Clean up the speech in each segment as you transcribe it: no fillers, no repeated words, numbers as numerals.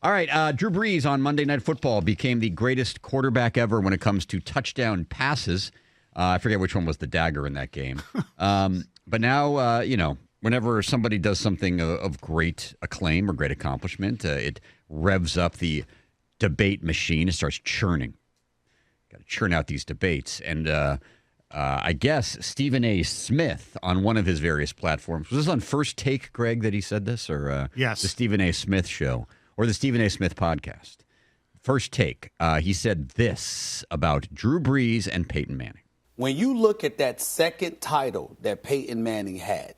All right, Drew Brees on Monday Night Football became the greatest quarterback ever when it comes to touchdown passes. I forget which one was the dagger in that game. But now, whenever somebody does something of great acclaim or great accomplishment, it revs up the debate machine. It starts churning. Got to churn out these debates. And I guess Stephen A. Smith on one of his various platforms. Was this on First Take, Greg, that he said this? Or yes. The Stephen A. Smith show or the Stephen A. Smith podcast? First Take. He said this about Drew Brees and Peyton Manning. When you look at that second title that Peyton Manning had,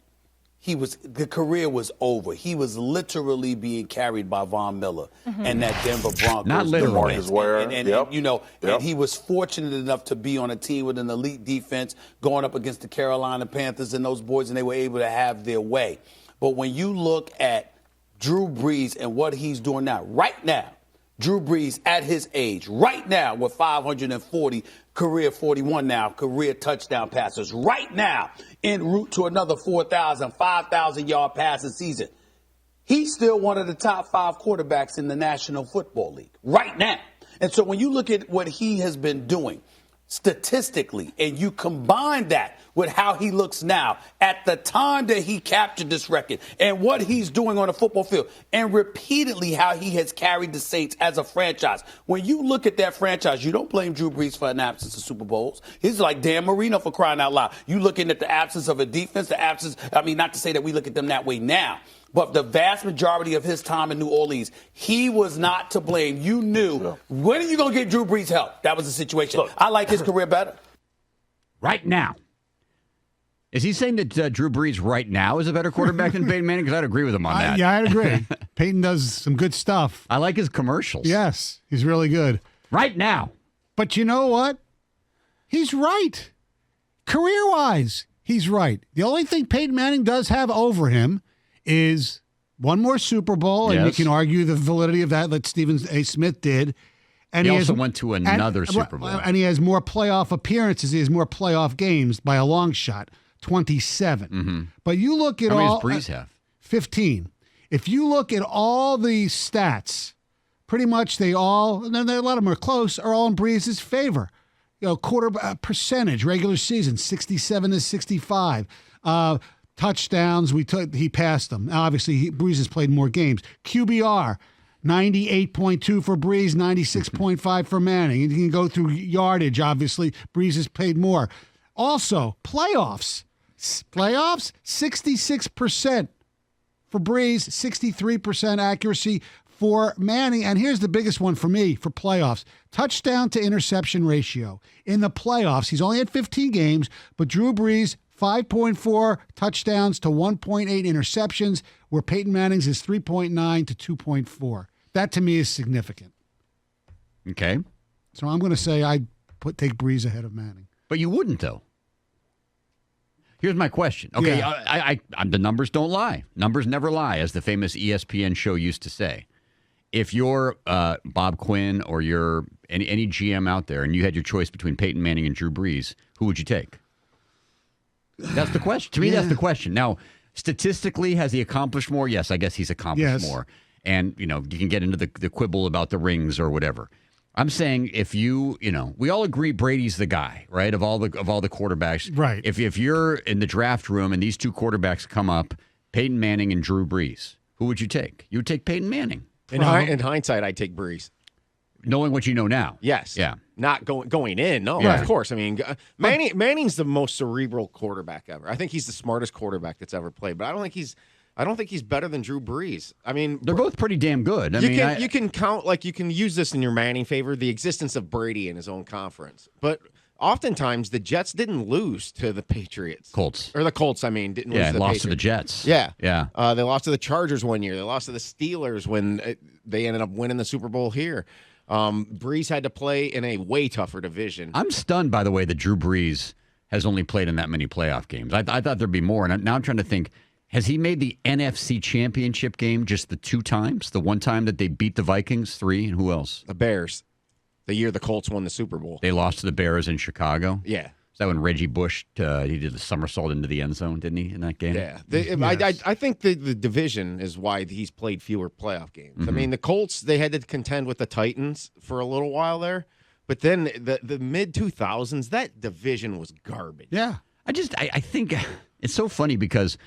the career was over. He was literally being carried by Von Miller and that Denver Broncos. Not literally. And he was fortunate enough to be on a team with an elite defense going up against the Carolina Panthers and those boys, and they were able to have their way. But when you look at Drew Brees and what he's doing now, right now, Drew Brees at his age, right now with 540, career 41 now, career touchdown passes, right now en route to another 4,000, 5,000-yard passing season. He's still one of the top 5 quarterbacks in the National Football League right now. And so when you look at what he has been doing statistically and you combine that with how he looks now at the time that he captured this record and what he's doing on the football field and repeatedly how he has carried the Saints as a franchise. When you look at that franchise, you don't blame Drew Brees for an absence of Super Bowls. He's like Dan Marino for crying out loud. You looking at the absence of a defense, not to say that we look at them that way now, but the vast majority of his time in New Orleans, he was not to blame. You knew, when are you going to get Drew Brees help? That was the situation. Look, I like his career better. Right now. Is he saying that Drew Brees right now is a better quarterback than Peyton Manning? Because I'd agree with him on that. Yeah, I'd agree. Peyton does some good stuff. I like his commercials. Yes, he's really good. Right now. But you know what? He's right. Career-wise, he's right. The only thing Peyton Manning does have over him is one more Super Bowl, and you can argue the validity of that Stephen A. Smith did. And he also went to another Super Bowl. And he has more playoff appearances. He has more playoff games by a long shot, 27. Mm-hmm. But you look at how many does Brees have? 15. If you look at all the stats, pretty much they all, and then a lot of them are close, are all in Brees' favor. Quarter percentage, regular season, 67 to 65. Touchdowns, he passed them. Obviously, Brees has played more games. QBR, 98.2 for Brees, 96.5 for Manning. And you can go through yardage, obviously. Brees has played more. Also, playoffs, 66% for Brees, 63% accuracy for Manning. And here's the biggest one for me for playoffs. Touchdown to interception ratio. In the playoffs, he's only had 15 games, but Drew Brees, 5.4 touchdowns to 1.8 interceptions, where Peyton Manning's is 3.9 to 2.4. That, to me, is significant. Okay. So I'm going to say I'd take Brees ahead of Manning. But you wouldn't, though. Here's my question. Okay, yeah. The numbers don't lie. Numbers never lie, as the famous ESPN show used to say. If you're Bob Quinn or you're any GM out there and you had your choice between Peyton Manning and Drew Brees, who would you take? That's the question. To me, that's the question. Now, statistically, has he accomplished more? Yes, I guess he's accomplished more. And, you can get into the quibble about the rings or whatever. I'm saying if we all agree Brady's the guy, right? Of all the quarterbacks. Right. If you're in the draft room and these two quarterbacks come up, Peyton Manning and Drew Brees, who would you take? You would take Peyton Manning. In hindsight, I'd take Brees. Knowing what you know now. Yes. Yeah. Not going in. No, of course. I mean, Manning's the most cerebral quarterback ever. I think he's the smartest quarterback that's ever played, but I don't think he's better than Drew Brees. I mean, they're both pretty damn good. You can count, you can use this in your Manning favor, the existence of Brady in his own conference. But oftentimes the Jets didn't lose to the Patriots. Colts. Or the Colts, didn't lose to the Patriots. Lost to the Jets. Yeah. Yeah. They lost to the Chargers one year. They lost to the Steelers when they ended up winning the Super Bowl here. Brees had to play in a way tougher division. I'm stunned, by the way, that Drew Brees has only played in that many playoff games. I thought there'd be more, and now I'm trying to think, has he made the NFC Championship game just the 2 times? The one time that they beat the Vikings, 3, and who else? The Bears. The year the Colts won the Super Bowl. They lost to the Bears in Chicago? Yeah. Is that when Reggie Bush he did the somersault into the end zone, didn't he, in that game? Yeah. I think the division is why he's played fewer playoff games. Mm-hmm. I mean, the Colts, they had to contend with the Titans for a little while there. But then the mid-2000s, that division was garbage. Yeah. I think it's so funny because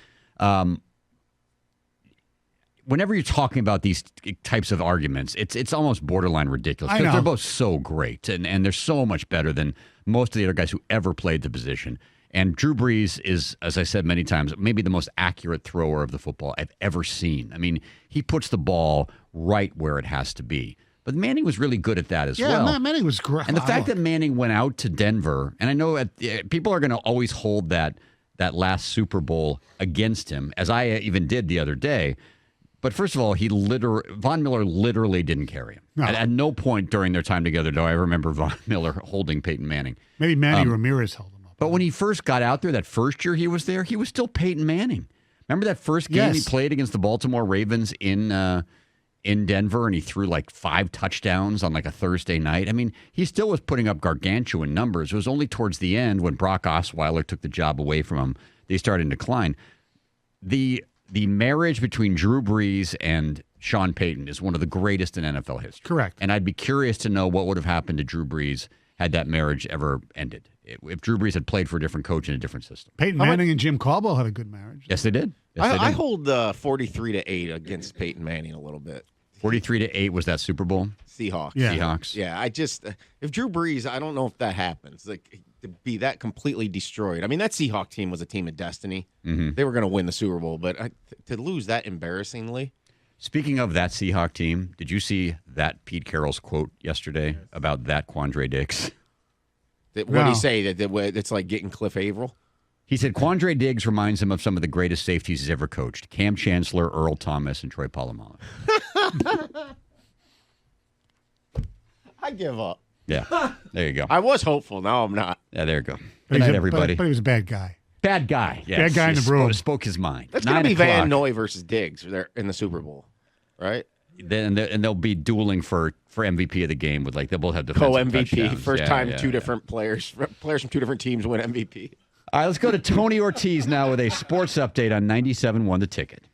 whenever you're talking about these types of arguments, it's almost borderline ridiculous. I know. They're both so great, and they're so much better than most of the other guys who ever played the position. And Drew Brees is, as I said many times, maybe the most accurate thrower of the football I've ever seen. I mean, he puts the ball right where it has to be. But Manning was really good at that as well. Yeah, Manning was great. And the fact that Manning went out to Denver, and I know people are going to always hold that last Super Bowl against him, as I even did the other day. But first of all, Von Miller literally didn't carry him. No. At no point during their time together do I remember Von Miller holding Peyton Manning. Maybe Manny Ramirez held him up. But when he first got out there, that first year he was there, he was still Peyton Manning. Remember that first game he played against the Baltimore Ravens in Denver, and he threw like 5 touchdowns on like a Thursday night? I mean, he still was putting up gargantuan numbers. It was only towards the end when Brock Osweiler took the job away from him, they started to decline. The marriage between Drew Brees and Sean Payton is one of the greatest in NFL history. Correct. And I'd be curious to know what would have happened to Drew Brees had that marriage ever ended. If Drew Brees had played for a different coach in a different system. Peyton Manning and Jim Caldwell had a good marriage. Yes, they did. I hold 43-8 against Peyton Manning a little bit. 43-8 was that Super Bowl? Seahawks. Yeah. Seahawks. Yeah, if Drew Brees, I don't know if that happens. Like, to be that completely destroyed. I mean, that Seahawks team was a team of destiny. Mm-hmm. They were going to win the Super Bowl, but to lose that embarrassingly. Speaking of that Seahawks team, did you see that Pete Carroll's quote yesterday about that Quandre Diggs? What did he say? That it's like getting Cliff Averill? He said Quandre Diggs reminds him of some of the greatest safeties he's ever coached: Cam Chancellor, Earl Thomas, and Troy Polamalu. I give up. Yeah, there you go. I was hopeful. Now I'm not. Yeah, there you go. Good night, everybody. But he was a bad guy. Bad guy. Yes. Bad guy in the room. Spoke his mind. That's going to be Van Noy versus Diggs in the Super Bowl, right? And they'll be dueling for MVP of the game with they'll both have defensive co-MVP. touchdowns. First time two different players from two different teams win MVP. All right, let's go to Tony Ortiz now with a sports update on 97.1 The Ticket.